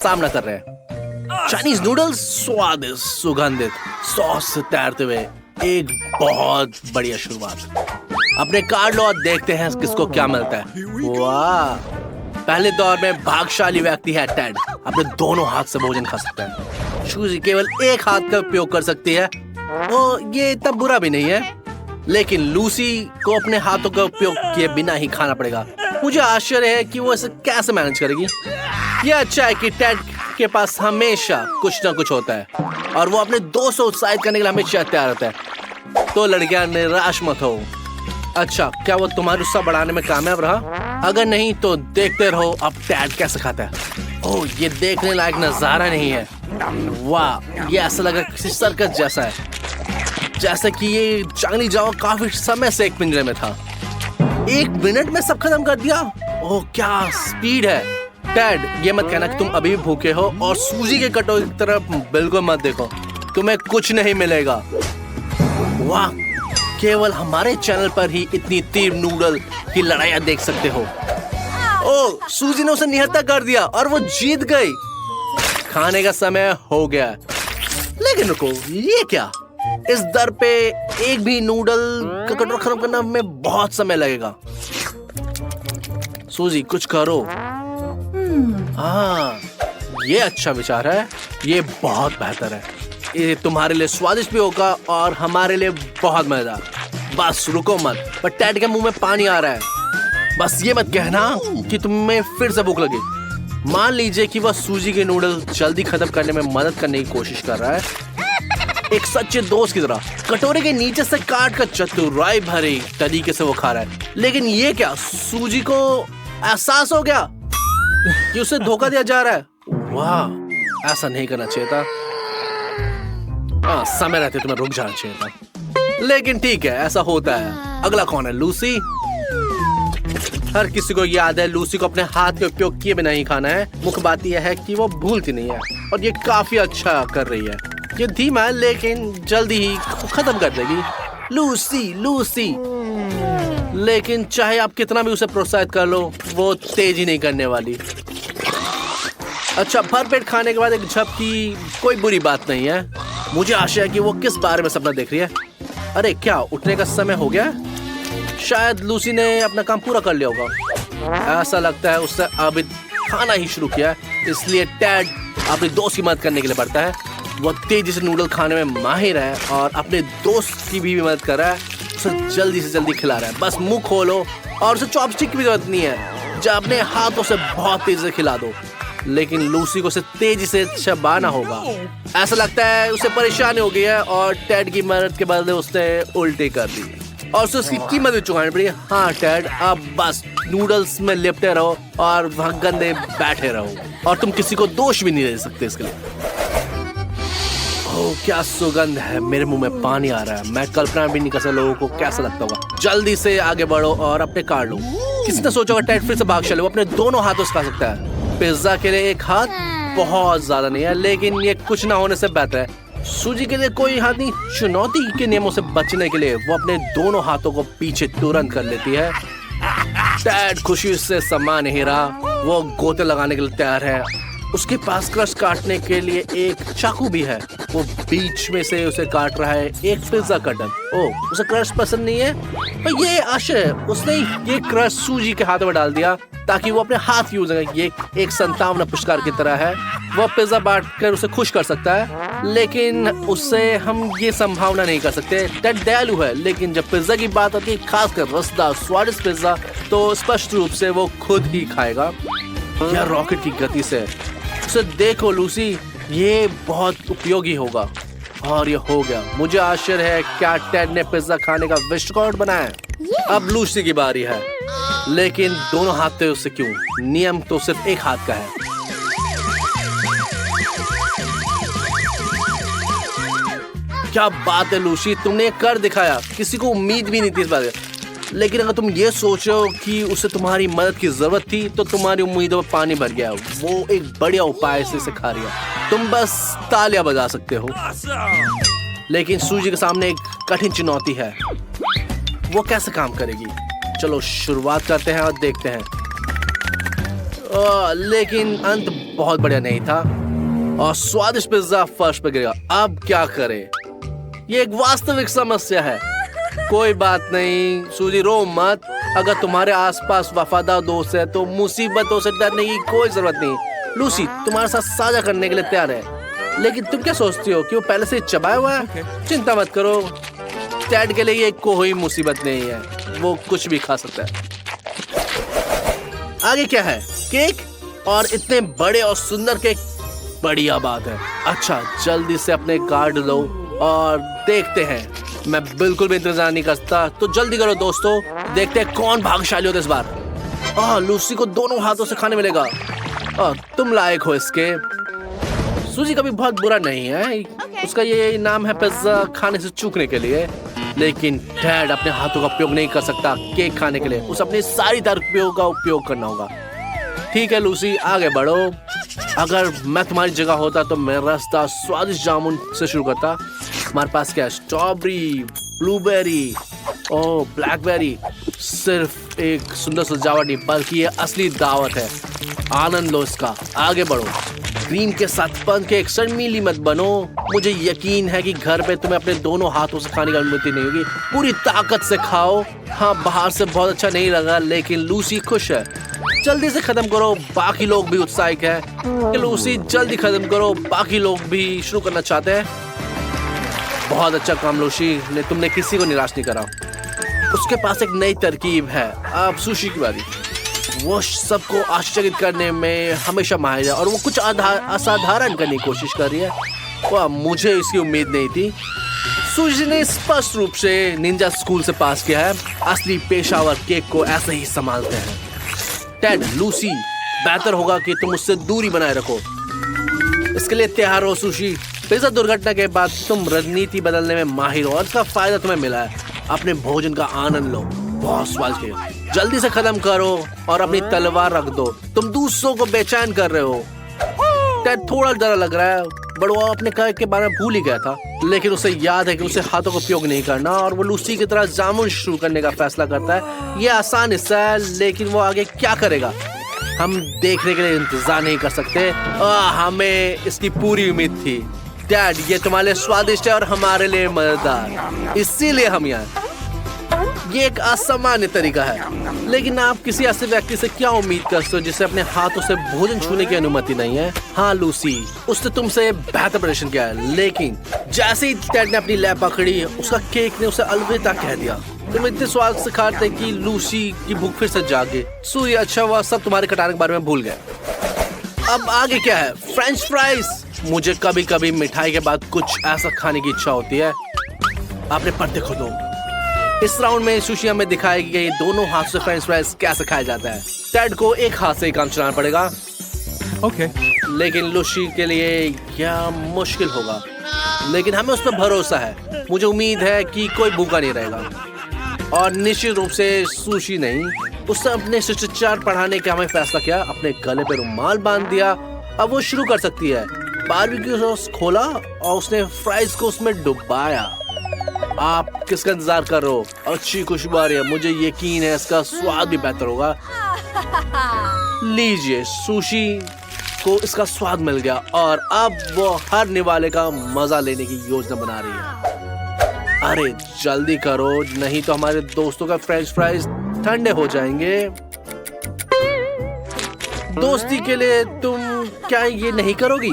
सामना कर रहे हैं। चाइनीज नूडल्स स्वादिष्ट, सुगंधित सॉस से तैरते हुए एक बहुत बढ़िया शुरुआत। अपने कार्ड लो और देखते हैं किसको क्या मिलता है। वाह, पहले दौर में भाग्यशाली व्यक्ति है टेड, अपने दोनों हाथ से भोजन खा सकता है। सूजी केवल एक हाथ का उपयोग कर सकती है, वो ये इतना बुरा भी नहीं है, लेकिन लूसी को अपने हाथों का उपयोग किए बिना ही खाना पड़ेगा। मुझे आश्चर्य है कि वो इसे कैसे मैनेज करेगी। ये अच्छा है कि टेड के पास हमेशा कुछ ना कुछ होता है और वो अपने दोस्त को उत्साहित करने के लिए हमेशा तैयार रहता है। तो लड़कियां निराश मत हो। अच्छा, क्या वो तुम्हारी उत्साह बढ़ाने में कामयाब रहा? अगर नहीं तो देखते रहो अब टेड कैसे खाता है। ओह, ये देखने लायक नजारा नहीं है। वाह, ये ऐसा लगा किसी सर्कस जैसा है, जैसे कि ये चांगली जाओ काफी समय से एक पिंजरे में था। 1 मिनट में सब खत्म कर दिया। ओह, क्या स्पीड है। टेड, ये मत कहना कि तुम अभी भी भूखे हो और सूजी के कटोरे की तरफ बिल्कुल मत देखो, तुम्हें कुछ नहीं मिलेगा। वाह, केवल हमारे चैनल पर ही इतनी तीव्र नूडल की लड़ाइयाँ देख सकते हो। ओह, सूजी ने उसे निहत्था कर दिया और वो जीत गई। खाने का समय हो गया, लेकिन रुको, ये क्या? इस दर पे एक भी नूडल का कटोरा खत्म करना में बहुत समय लगेगा। सूजी, कुछ करो। हाँ, ये अच्छा विचार है, ये बहुत बेहतर है। ये तुम्हारे लिए स्वादिष्ट भी होगा और हमारे लिए बहुत मजेदार। बस रुको मत। पर टेड के मुंह में पानी आ रहा है। बस ये मत कहना कि तुम्हें फिर से भूख लगी। मान लीजिए कि वह सूजी के नूडल जल्दी खत्म करने में मदद करने की कोशिश कर रहा है, एक सच्चे दोस्त की तरह। कटोरे के नीचे से काट कर चतुराई भरी तरीके से वो खा रहा है। लेकिन ये क्या, सूजी को एहसास हो गया कि उसे धोखा दिया जा रहा है। वाह, ऐसा नहीं करना चाहिए था। हाँ, समय रहते तुम्हें रुक जाना चाहिए था, लेकिन ठीक है, ऐसा होता है। अगला कौन है? लूसी। हर किसी को याद है लूसी को अपने हाथ के उपयोग किए बिना ही खाना है। मुख्य बात यह है कि वो भूलती नहीं है और ये काफी अच्छा कर रही है। ये धीमा है लेकिन जल्दी ही खत्म कर देगी। Lucy, Lucy. लेकिन चाहे आप कितना भी उसे प्रोत्साहित कर लो, वो तेजी नहीं करने वाली। अच्छा, भरपेट खाने के बाद एक झपकी कोई बुरी बात नहीं है। मुझे आशा है कि वो किस बारे में सपना देख रही है। अरे क्या, उठने का समय हो गया? शायद लूसी ने अपना काम पूरा कर लिया होगा। ऐसा लगता है उसने अभी खाना ही शुरू किया है, इसलिए टेड अपने दोस्त की मदद करने के लिए बढ़ता है। वो तेजी से नूडल खाने में माहिर है और अपने दोस्त की भी मदद कर रहा है। उसे जल्दी से जल्दी खिला रहा है। बस मुंह खोलो और उसे चॉपस्टिक की भी जरूरत नहीं है, जब अपने हाथों से बहुत तेजी से खिला दो। लेकिन लूसी को उसे तेजी से चबाना होगा। ऐसा लगता है उसे परेशानी हो गई है और टेड की मदद के बदले उसने उल्टी कर दी और उसे उसकी कीमत भी चुकानी पड़ी। हाँ टेड, अब बस नूडल्स में लिपटे रहो और वहाँ गंदे बैठे रहो और तुम किसी को दोष भी नहीं दे सकते इसके लिए। ओह, क्या सुगंध है, मेरे मुंह में पानी आ रहा है। मैं कल्पना भी नहीं कर सकता लोगों को कैसा लगता होगा। जल्दी से आगे बढ़ो और अपने कार्ड लो। किसी ने सोचा होगा टेड फिर से भाग्यशाली, वो अपने दोनों हाथों से खा सकता है। पिज्जा के लिए एक हाथ बहुत ज्यादा नहीं है, लेकिन ये कुछ ना होने से बेहतर है। सूजी के लिए कोई हाथ नहीं। चुनौती के नियमों से बचने के लिए वो अपने दोनों हाथों को पीछे तुरंत कर लेती है। टेड खुशी से समा नहीं रहा, वो गोते लगाने के लिए तैयार है। उसके पास क्रस्ट काटने के लिए एक चाकू भी है। वो बीच में से उसे काट रहा है एक पिज्जा कटर। ओह, उसे क्रस्ट पसंद नहीं है, पर ये आशय है उसने ये क्रस्ट सूजी के हाथों में डाल दिया ताकि वो अपने हाथ यूज करे। ये एक संतावना पुरस्कार की तरह है। वो पिज्जा बांट कर उसे खुश कर सकता है, लेकिन उससे हम ये संभावना नहीं कर सकते। टेड दयालु है, लेकिन जब पिज्जा की बात आती है, खासकर रसदार स्वादिष्ट पिज्जा, तो स्पष्ट रूप से वो खुद ही खाएगा या रॉकेट की गति से। उसे देखो लूसी, ये बहुत उपयोगी होगा। और ये हो गया। मुझे आश्चर्य है क्या टेड ने पिज्जा खाने का विश्व रिकॉर्ड बनाया है। अब लूसी की बारी है, लेकिन दोनों हाथ थे उससे क्यों? नियम तो सिर्फ एक हाथ का है। क्या बात है लूसी, तुमने ये कर दिखाया। किसी को उम्मीद भी नहीं थी इस बात से। लेकिन अगर तुम ये सोचो कि उसे तुम्हारी मदद की जरूरत थी, तो तुम्हारी उम्मीदों में पानी भर गया। वो एक बढ़िया उपाय से सिखा रही है। तुम बस तालियां बजा सकते हो। लेकिन सूजी के सामने एक कठिन चुनौती है। वो कैसे काम करेगी? चलो शुरुआत करते हैं और देखते हैं। लेकिन अंत बहुत बढ़िया नहीं था और स्वादिष्ट पिज्जा फर्श पे गिरा। अब क्या करें? ये एक वास्तविक समस्या है। कोई बात नहीं सूजी, रो मत। अगर तुम्हारे आसपास वफादार दोस्त है तो मुसीबतों से डरने की कोई जरूरत नहीं। लूसी तुम्हारे साथ साझा करने के लिए तैयार है, लेकिन तुम क्या सोचती हो कि वो पहले से चबाया हुआ है? चिंता मत करो, टैड के लिए ये कोई मुसीबत नहीं है, वो कुछ भी खा सकता है। आगे क्या है? केक, और इतने बड़े और सुंदर केक, बढ़िया बात है। अच्छा जल्दी से अपने कार्ड लो और देखते हैं। मैं बिल्कुल भी इंतजार नहीं करता, तो जल्दी करो दोस्तों, देखते हैं कौन भाग्यशाली होता है इस बार। लूसी को दोनों हाथों से खाने मिलेगा। तुम लायक हो इसके। सूजी कभी बहुत बुरा नहीं है, उसका ये नाम है पिज्जा खाने से चूकने के लिए। लेकिन डैड अपने हाथों का उपयोग नहीं कर सकता केक खाने के लिए, उसे अपनी सारी तरकीबों का उपयोग करना होगा। ठीक है लूसी, आगे बढ़ो। अगर मैं तुम्हारी जगह होता तो मैं रास्ता स्वादिष्ट जामुन से शुरू करता। हमारे पास क्या है? स्ट्रॉबेरी, ब्लूबेरी, ओह ब्लैकबेरी। सिर्फ एक सुंदर सजावट नहीं बल्कि ये असली दावत है। आनंद लो इसका। आगे बढ़ो। क्रीम के साथ पैनकेक, शर्मीली मत बनो। मुझे यकीन है कि घर पे तुम्हें अपने दोनों हाथों से खाने की अनुमति नहीं होगी। पूरी ताकत से खाओ। हाँ बाहर से बहुत अच्छा नहीं लगा, लेकिन लूसी खुश है। जल्दी से खत्म करो, बाकी लोग भी उत्साहित है। लूसी जल्दी खत्म करो, बाकी लोग भी शुरू करना चाहते हैं। बहुत अच्छा काम लूसी ने, तुमने किसी को निराश नहीं करा। उसके पास एक नई तरकीब है। अब सुशी की बारी। वो सबको आश्चर्यचकित करने में हमेशा माहिर है और वो कुछ असाधारण करने की कोशिश कर रही है। वाह, मुझे इसकी उम्मीद नहीं थी। सुशी ने स्पष्ट रूप से निंजा स्कूल से पास किया है। असली पेशावर केक को ऐसे ही संभालते हैं। टेड, लूसी, बेहतर होगा कि तुम उससे दूरी बनाए रखो। इसके लिए तैयार हो सुशी। पिज्जा दुर्घटना के बाद तुम रणनीति बदलने में माहिर हो और इसका फायदा तुम्हें मिला है। अपने भोजन का आनंद लो, बहुत स्वादिष्ट है। जल्दी से खत्म करो और अपनी तलवार रख दो। तुम दूसरों को बेचैन कर रहे हो। टेड थोड़ा डर लग रहा है, बट वो अपने कार्य के बारे में भूल ही गया था। लेकिन उसे याद है कि उसे हाथों का उपयोग नहीं करना और वो लूसी की तरह जामुन शुरू करने का फैसला करता है। ये आसान हिस्सा है, लेकिन वो आगे क्या करेगा हम देखने के लिए इंतजार नहीं कर सकते। हमें इसकी पूरी उम्मीद थी। डैड, ये तुम्हारे लिए स्वादिष्ट है और हमारे लिए मजेदार, इसीलिए हम यहाँ। ये एक असामान्य तरीका है, लेकिन आप किसी ऐसे व्यक्ति से क्या उम्मीद कर सकते हो जिसे अपने हाथों से भोजन छूने की अनुमति नहीं है? हाँ लूसी, उसने तुमसे बेहतर प्रदर्शन किया है, लेकिन जैसे ही टेड ने अपनी लैब पकड़ी, उसका केक ने उसे अलविदा कह दिया। तुम इतने स्वाद से खाते कि लूसी की भूख फिर से जागे। सूर्य, अच्छा हुआ सब तुम्हारे कटाने के बारे में भूल गए। अब आगे क्या है? French fries. मुझे कभी कभी मिठाई के बाद कुछ ऐसा खाने की इच्छा होती है। आपने पर्दे खोलो। इस राउंड में सुशी में दिखाई गई दोनों हाथ से फ्रेंच फ्राइज कैसे खाया जाता है। टेड को एक हाथ से ही काम चलाना पड़ेगा। ओके। लेकिन लूसी के लिए यह मुश्किल होगा, लेकिन हमें उस पर भरोसा है। मुझे उम्मीद है कि कोई भूखा नहीं रहेगा। और निश्चित रूप से सुशी नहीं, उसने अपने शिष्टाचार पढ़ाने का हमें फैसला किया। अपने गले पे रुमाल बांध दिया। अब वो शुरू कर सकती है। बारबेक्यू सॉस खोला और उसने फ्राइज को उसमें डुबाया। आप किसका इंतजार कर रहे हो? अच्छी खुशबू आ रही है, मुझे यकीन है इसका स्वाद भी बेहतर होगा। लीजिए, सुशी को इसका स्वाद मिल गया और अब वो हर निवाले का मजा लेने की योजना बना रही है। अरे जल्दी करो, नहीं तो हमारे दोस्तों का फ्रेंच फ्राइज ठंडे हो जाएंगे। दोस्ती के लिए तुम क्या ये नहीं करोगी?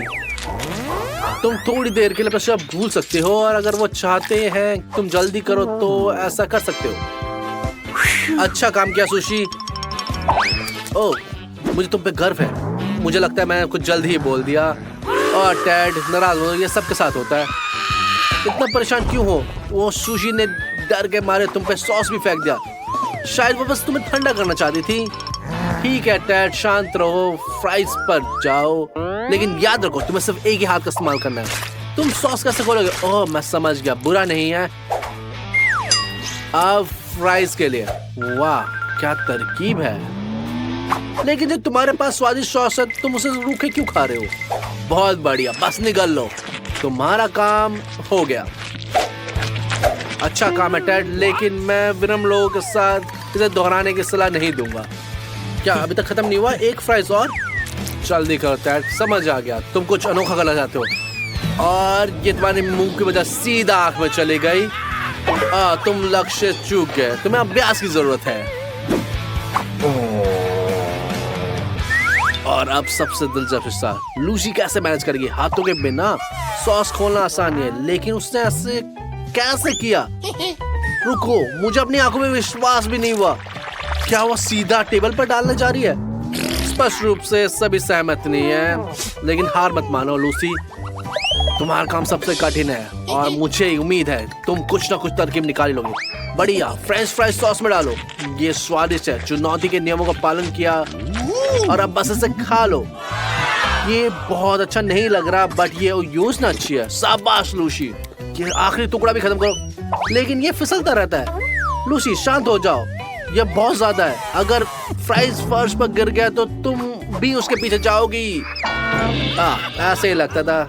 तुम थोड़ी देर के लिए पश्चात भूल सकते हो, और अगर वो चाहते हैं तुम जल्दी करो तो ऐसा कर सकते हो। अच्छा काम किया सुशी। ओह, मुझे तुम पे गर्व है। मुझे लगता है मैंने कुछ जल्दी ही बोल दिया। और टेड नाराज हो, ये सबके साथ होता है। इतना परेशान क्यों हो? वो सुशी ने डर के मारे तुम पे सॉस भी फेंक दिया। शायद वो बस तुम्हें ठंडा करना चाहती थी। ठीक है टेड, शांत रहो, फ्राइज पर जाओ, लेकिन याद रखो तुम्हें सिर्फ एक ही हाथ का इस्तेमाल करना है। तुम सॉस कैसे खोलोगे? ओह मैं समझ गया, बुरा नहीं है। अब फ्राइज के लिए, वाह क्या तरकीब है। लेकिन जब तुम्हारे पास स्वादिष्ट सॉस है तुम उसे रूखे क्यों खा रहे हो? बहुत बढ़िया, बस निगल लो, तुम्हारा काम हो गया। अच्छा काम है टेड, लेकिन मैं विनम्र लोगों के साथ इसे दोहराने की सलाह नहीं दूंगा। क्या अभी तक खत्म नहीं हुआ? एक फ्राइज और। जल्दी करो टैड, समझ आ गया तुम कुछ अनोखा करना चाहते हो और ये तुम्हारे मुंह की वजह सीधा आंख में चली गई। तुम लक्ष्य चूक गए, तुम्हें अभ्यास की जरूरत है। और अब सबसे दिलचस्प हिस्सा, लूसी कैसे मैनेज करेगी हाथों के बिना। सॉस खोलना आसान है, लेकिन उसने ऐसे कैसे किया? रुको, मुझे अपनी आंखों में विश्वास भी नहीं हुआ। क्या वो सीधा टेबल पर डालने जा रही है? स्पष्ट रूप से सभी सहमत नहीं है, लेकिन हार मत मानो लूसी, तुम्हारा काम सबसे कठिन है और मुझे उम्मीद है तुम कुछ ना कुछ तरकीब निकाल लोगे। बढ़िया, फ्रेंच फ्राइज सॉस में डालो, ये स्वादिष्ट है। चुनौती के नियमों का पालन किया और अब बस इसे खा लो। ये बहुत अच्छा नहीं लग रहा, बट ये योजना अच्छी है। शाबाश लूसी, ये आखिरी टुकड़ा भी खत्म करो। लेकिन ये फिसलता रहता है। लूसी शांत हो जाओ, ये बहुत ज्यादा है। अगर फ्राइज फर्श पर गिर गया तो तुम भी उसके पीछे जाओगी। ऐसे ही लगता था।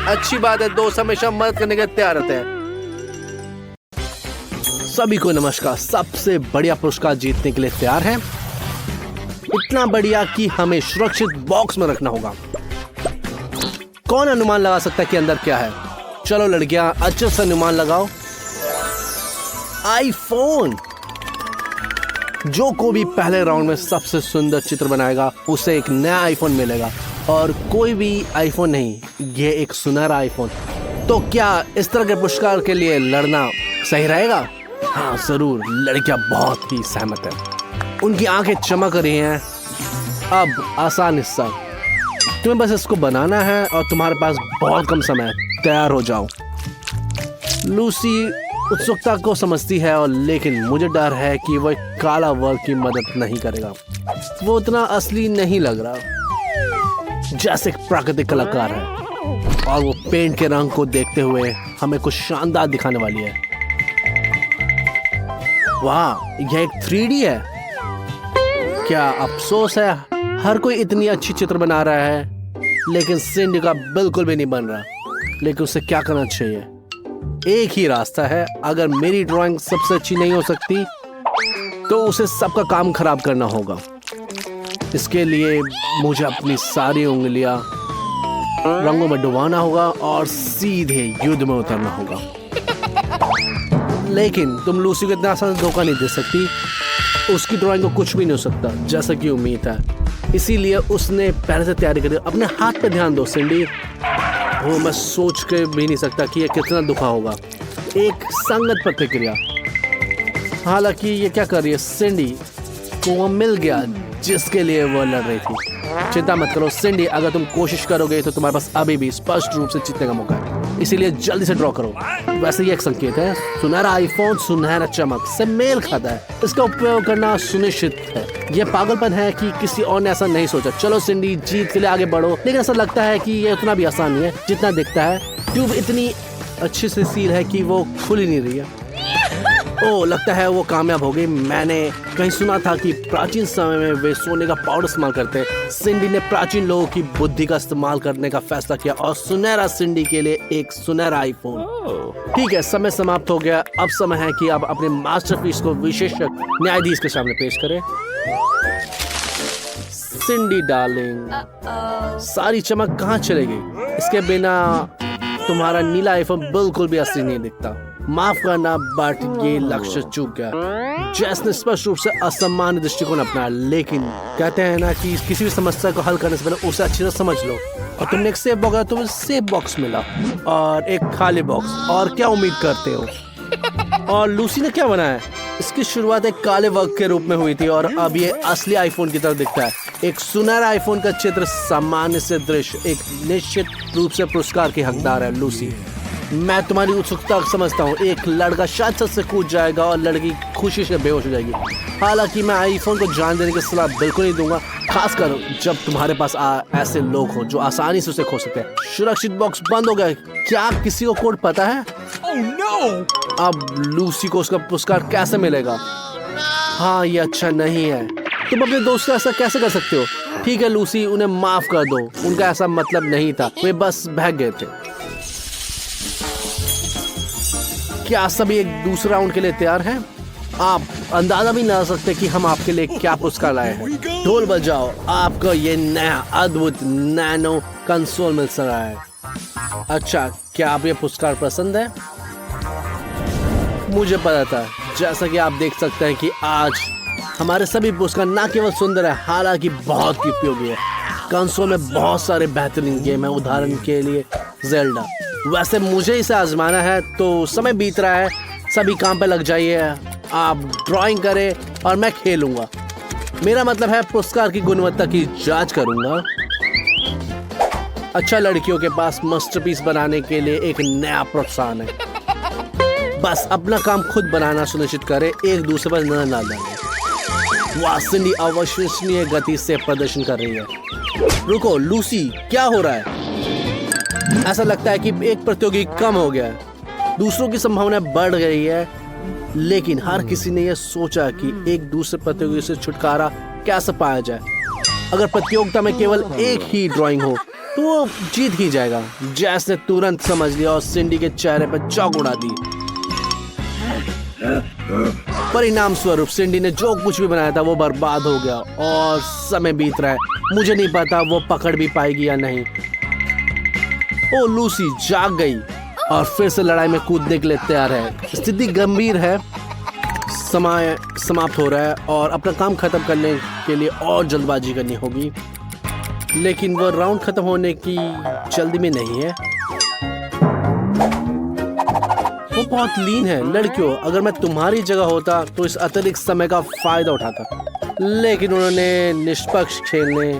अच्छी बात है, दोस्त हमेशा मदद करने के तैयार रहते हैं। सभी को नमस्कार। सबसे बढ़िया पुरस्कार जीतने के लिए तैयार हैं? इतना बढ़िया कि हमें सुरक्षित बॉक्स में रखना होगा। कौन अनुमान लगा सकता है कि अंदर क्या है? चलो लड़कियां, अच्छे से अनुमान लगाओ। आईफोन। जो को भी पहले राउंड में सबसे सुंदर चित्र बनाएगा उसे एक नया आईफोन मिलेगा, और कोई भी आईफोन नहीं, ये एक सुनहरा आईफोन। तो क्या इस तरह के पुरस्कार के लिए लड़ना सही रहेगा? हाँ जरूर। लड़कियां बहुत ही सहमत है, उनकी आंखें चमक रही हैं। अब आसान हिस्सा, तुम्हें बस इसको बनाना है और तुम्हारे पास बहुत कम समय है। तैयार हो जाओ। लूसी उत्सुकता को समझती है, और लेकिन मुझे डर है कि वह काला वर्क की मदद नहीं करेगा। वो उतना असली नहीं लग रहा, जैसे एक प्राकृतिक कलाकार है, और वो पेंट के रंग को देखते हुए हमें कुछ शानदार दिखाने वाली है। वाह, यह एक 3D है। क्या अफसोस है, हर कोई इतनी अच्छी चित्र बना रहा है, लेकिन सिंडी का बिल्कुल भी नहीं बन रहा। लेकिन उसे क्या करना चाहिए? एक ही रास्ता है। अगर मेरी ड्राइंग सबसे अच्छी नहीं हो सकती तो उसे सबका काम खराब करना होगा। इसके लिए मुझे अपनी सारी उंगलियां रंगों में डुबाना होगा और सीधे युद्ध में उतरना होगा। लेकिन तुम लूसी को इतना आसान धोखा नहीं दे सकती। उसकी ड्राइंग को कुछ भी नहीं हो सकता, जैसा कि उम्मीद है। इसीलिए उसने पहले से तैयारी करी। अपने हाथ पे ध्यान दो सिंडी। वो मैं सोच के भी नहीं सकता कि ये कितना दुखा होगा। एक संगत प्रतिक्रिया। हालांकि ये क्या कर रही है? सिंडी को वो मिल गया जिसके लिए वो लड़ रही थी। चिंता मत करो सिंडी, अगर तुम कोशिश करोगे तो तुम्हारे पास अभी भी स्पष्ट रूप से जीतने का मौका है। इसीलिए जल्दी से ड्रॉ करो। वैसे ये एक संकेत है। सुनहरा आईफोन सुनहरा चमक से मेल खाता है। इसका उपयोग करना सुनिश्चित है। ये पागलपन है कि किसी और ने ऐसा नहीं सोचा। चलो सिंडी, जीत के लिए आगे बढ़ो। लेकिन ऐसा लगता है कि ये उतना भी आसान नहीं है जितना दिखता है। ट्यूब इतनी अच्छी से सील है कि वो खुल ही नहीं रही है। ओह, लगता है वो कामयाब हो गई। मैंने कहीं सुना था कि प्राचीन समय में वे सोने का पाउडर इस्तेमाल करते। सिंडी ने प्राचीन लोगों की बुद्धि का इस्तेमाल करने का फैसला किया और सुनहरा सिंडी के लिए एक सुनहरा आईफोन। ठीक है, समय समाप्त हो गया। अब समय है कि आप अपने मास्टरपीस को विशेषज्ञ न्यायाधीश के सामने पेश करें। सिंडी डार्लिंग, सारी चमक कहाँ चली गई? इसके बिना तुम्हारा नीला आईफोन बिल्कुल भी असली नहीं दिखता। माफ करना, बट ये लक्ष्य चूक गया। जैस ने स्पष्ट रूप से असामान्य दृष्टिकोण अपनाया। लेकिन कहते हैं ना कि किसी भी समस्या को हल करने से पहले उसे अच्छी तरह समझ लो। और तुमने एक सेफ बॉक्स, तुम्हें सेफ बॉक्स मिला और एक खाली बॉक्स। और क्या उम्मीद करते हो? और लूसी ने क्या बनाया? इसकी शुरुआत एक काले वर्क के रूप में हुई थी और अब ये असली आईफोन की तरह दिखता है। एक सुनहरा आईफोन का चित्र, सामान्य से दृश्य, एक निश्चित रूप से पुरस्कार की हकदार है लूसी। मैं तुम्हारी उत्सुकता समझता हूँ। एक लड़का शायद छत से कूद जाएगा और लड़की खुशी से बेहोश हो जाएगी। हालांकि मैं आईफोन को जान देने की सलाह बिल्कुल नहीं दूंगा, खासकर जब तुम्हारे पास ऐसे लोग हों जो आसानी से उसे खो सकते हैं। सुरक्षित बॉक्स बंद हो गया। क्या किसी को कोड पता है? Oh, no! अब लूसी को उसका पुरस्कार कैसे मिलेगा? हाँ, ये अच्छा नहीं है। तुम अपने दोस्त से ऐसा कैसे कर सकते हो? ठीक है लूसी, उन्हें माफ कर दो। उनका ऐसा मतलब नहीं था, वे बस बहक गए थे। क्या सभी एक दूसरे राउंड के लिए तैयार हैं? आप अंदाजा भी ना सकते कि हम आपके लिए क्या पुरस्कार लाए हैं। ढोल बजाओ, आपको ये नया अद्भुत नैनो कंसोल मिल रहा है। अच्छा, क्या आप ये पुरस्कार पसंद है? मुझे पता था। जैसा कि आप देख सकते हैं कि आज हमारे सभी पुरस्कार ना केवल सुंदर है, हालांकि बहुत ही उपयोगी है। कंसोल में बहुत सारे बेहतरीन गेम है, उदाहरण के लिए ज़ेल्डा। वैसे मुझे इसे आजमाना है, तो समय बीत रहा है, सभी काम पे लग जाइए। आप ड्राइंग करें और मैं खेलूंगा। मेरा मतलब है पुरस्कार की गुणवत्ता की जांच करूंगा। अच्छा, लड़कियों के पास मास्टरपीस बनाने के लिए एक नया प्रोत्साहन है। बस अपना काम खुद बनाना सुनिश्चित करें, एक दूसरे पर नजर ना डालें। वाह, सिंडी अविश्वसनीय गति से प्रदर्शन कर रही है। रुको लूसी, क्या हो रहा है? ऐसा लगता है कि एक प्रतियोगी कम हो गया है। दूसरों की संभावना बढ़ गई है, लेकिन हर किसी ने यह सोचा कि एक दूसरे प्रतियोगी से छुटकारा कैसे पाया जाए। अगर प्रतियोगिता में केवल एक ही ड्राइंग हो तो वो जीत ही जाएगा। जैस ने तुरंत समझ लिया और सिंडी के चेहरे पर चौक उड़ा दी। परिणाम स्वरूप सिंडी ने जो कुछ भी बनाया था वो बर्बाद हो गया और समय बीत रहा है। मुझे नहीं पता वो पकड़ भी पाएगी या नहीं। ओ, लूसी जाग गई और फिर से लड़ाई में कूदने के लिए तैयार है। स्थिति गंभीर है, समय समाप्त हो रहा है और अपना काम खत्म करने के लिए और जल्दबाजी करनी होगी। लेकिन वो राउंड खत्म होने की जल्दी में नहीं है। वो बहुत लीन है। लड़कियों, अगर मैं तुम्हारी जगह होता तो इस अतिरिक्त समय का फायदा उठाता, लेकिन उन्होंने निष्पक्ष खेलने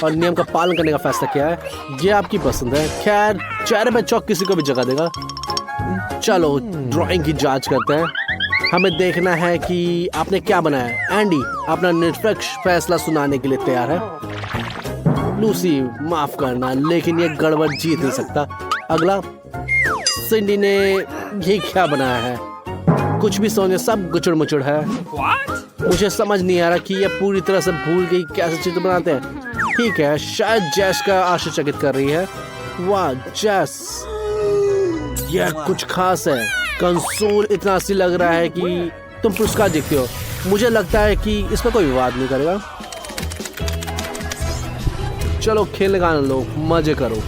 और नियम का पालन करने का फैसला किया है। ये आपकी पसंद है। खैर, चेहरे पे चौक किसी को भी जगह देगा। चलो ड्राइंग की जांच करते हैं। हमें देखना है कि आपने क्या बनाया। एंडी अपना निष्पक्ष फैसला सुनाने के लिए तैयार है। लूसी, माफ करना, लेकिन ये गड़बड़ जीत नहीं सकता। अगला, सिंडी ने ये क्या बनाया है? कुछ भी सोचे, सब गुचड़ मुचड़ है। मुझे समझ नहीं आ रहा कि ये पूरी तरह से भूल गई कैसे चित्र बनाते हैं। ठीक है, शायद जैस का आश्चर्यचकित कर रही है। वाह जैस, यह कुछ खास है। कंसोल इतना असली लग रहा है कि तुम पुरस्कार जीतते हो। मुझे लगता है कि इस पर कोई विवाद नहीं करेगा। चलो खेलने का आनंद लो, मजे करो।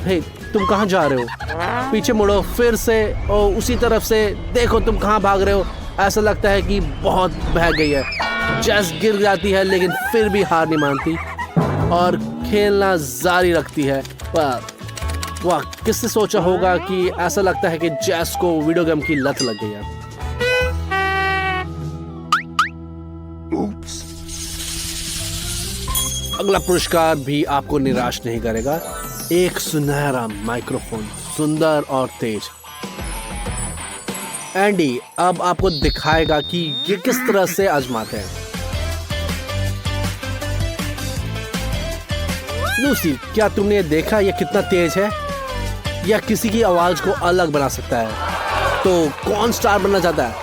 हे, तुम कहाँ जा रहे हो? पीछे मुड़ो फिर से और उसी तरफ से देखो तुम कहाँ भाग रहे हो। ऐसा लगता है कि बहुत बह गई है। जैस गिर जाती है लेकिन फिर भी हार नहीं मानती और खेलना जारी रखती है। पर वाह, किसने सोचा होगा कि ऐसा लगता है कि जैस को वीडियो गेम की लत लग गई है। अगला पुरस्कार भी आपको निराश नहीं करेगा। एक सुनहरा माइक्रोफोन, सुंदर और तेज। एंडी अब आपको दिखाएगा कि ये किस तरह से आजमाते हैं। लूसी, क्या तुमने देखा ये कितना तेज है? यह किसी की आवाज को अलग बना सकता है। तो कौन स्टार बनना चाहता है?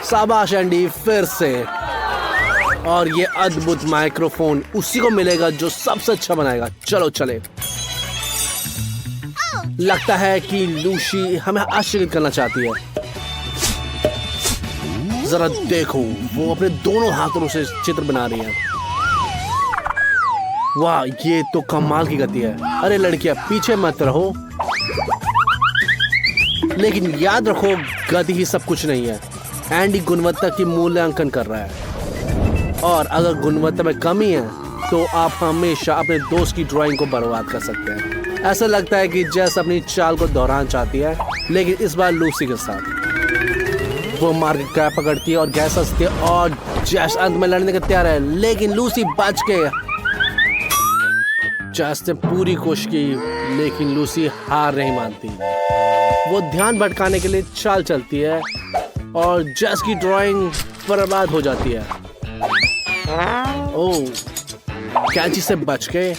शाबाश एंडी, फिर से। और ये अद्भुत माइक्रोफोन उसी को मिलेगा जो सबसे अच्छा बनाएगा। चलो चले। लगता है कि लूसी हमें आश्चर्यचकित करना चाहती है। जरा देखो, वो अपने दोनों हाथों से चित्र बना रही है। वाह, ये तो कमाल की गति है। अरे लड़कियां, पीछे मत रहो। लेकिन याद रखो, गति ही सब कुछ नहीं है। एंडी गुणवत्ता की मूल्यांकन कर रहा है और अगर गुणवत्ता में कमी है तो आप हमेशा अपने दोस्त की ड्राइंग को बर्बाद कर सकते हैं। ऐसा लगता है कि जैस अपनी चाल को दोहराना चाहती है, लेकिन इस बार लूसी के साथ। वो मार्केट क्रैप पकड़ती है और गैस हंसती है और जैस अंत में लड़ने के तैयार है, लेकिन लूसी बच गई। जैस ने पूरी कोशिश की, लेकिन लूसी हार नहीं मानती। वो ध्यान भटकाने के लिए चाल चलती है और जैस की ड्राइंग बर्बाद हो जाती है। ओह, कैंची से बच गए।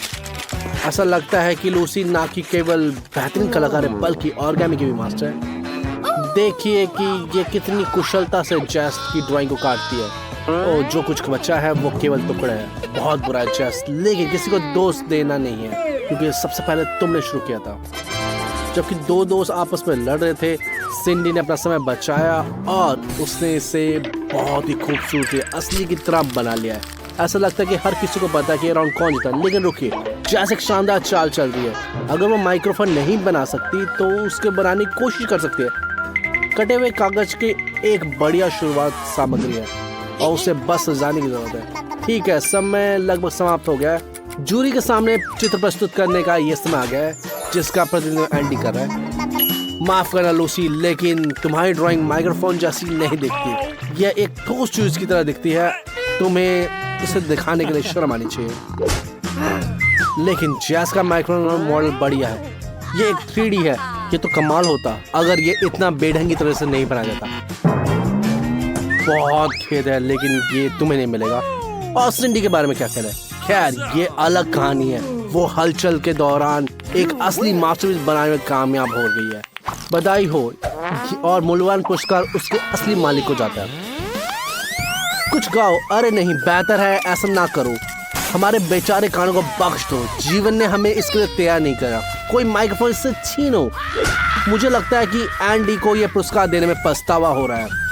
ऐसा लगता है कि लूसी ना कि केवल बेहतरीन कलाकार है बल्कि ऑर्गेमी की भी मास्टर है। देखिए कि ये कितनी कुशलता से जैस की ड्राइंग को काटती है। ओह, जो कुछ बचा है वो केवल टुकड़े है। बहुत बुरा है जैस, लेकिन किसी को दोष देना नहीं है क्योंकि सबसे पहले तुमने शुरू किया था। जबकि दो दोस्त आपस में लड़ रहे थे, सिंडी ने अपना समय बचाया और उसने इसे बहुत ही खूबसूरती असली की तरह बना लिया है। ऐसा लगता है कि हर किसी को पता है कि राउंड कौन जीता। लेकिन रुकिए, जैसे शानदार चाल चल रही है। अगर वो माइक्रोफोन नहीं बना सकती तो उसके बनाने की कोशिश कर सकती है। कटे हुए कागज की एक बढ़िया शुरुआत सामग्री है और उसे बस सजाने की जरूरत है। ठीक है, समय लगभग समाप्त हो गया है। जूरी के सामने चित्र प्रस्तुत करने का ये समय आ गया है जिसका प्रतिनिधित्व एंडी कर रहा है। माफ करना लूसी, लेकिन तुम्हारी ड्राइंग माइक्रोफोन जैसी नहीं दिखती। यह एक ठोस चीज की तरह दिखती है। तुम्हें इसे दिखाने के लिए शर्म आनी चाहिए। लेकिन जैस का माइक्रोफोन मॉडल बढ़िया है। ये एक 3D है। ये तो कमाल होता अगर ये इतना बेढंगी तरह से नहीं बनाया जाता। बहुत खेद है, लेकिन ये तुम्हें नहीं मिलेगा। और सिंडी के बारे में क्या कहना है? खैर, ये अलग कहानी है। वो हलचल के दौरान एक असली मास्टरपीस बनाने में कामयाब हो गई है। बधाई हो, और मूल्यवान पुरस्कार उसके असली मालिक को जाता है। कुछ गाओ। अरे नहीं, बेहतर है ऐसा ना करो। हमारे बेचारे कानों को बख्श दो। जीवन ने हमें इसके लिए तैयार नहीं करा। कोई माइक्रोफोन से छीनो। मुझे लगता है कि एंडी को यह पुरस्कार देने में पछतावा हो रहा है।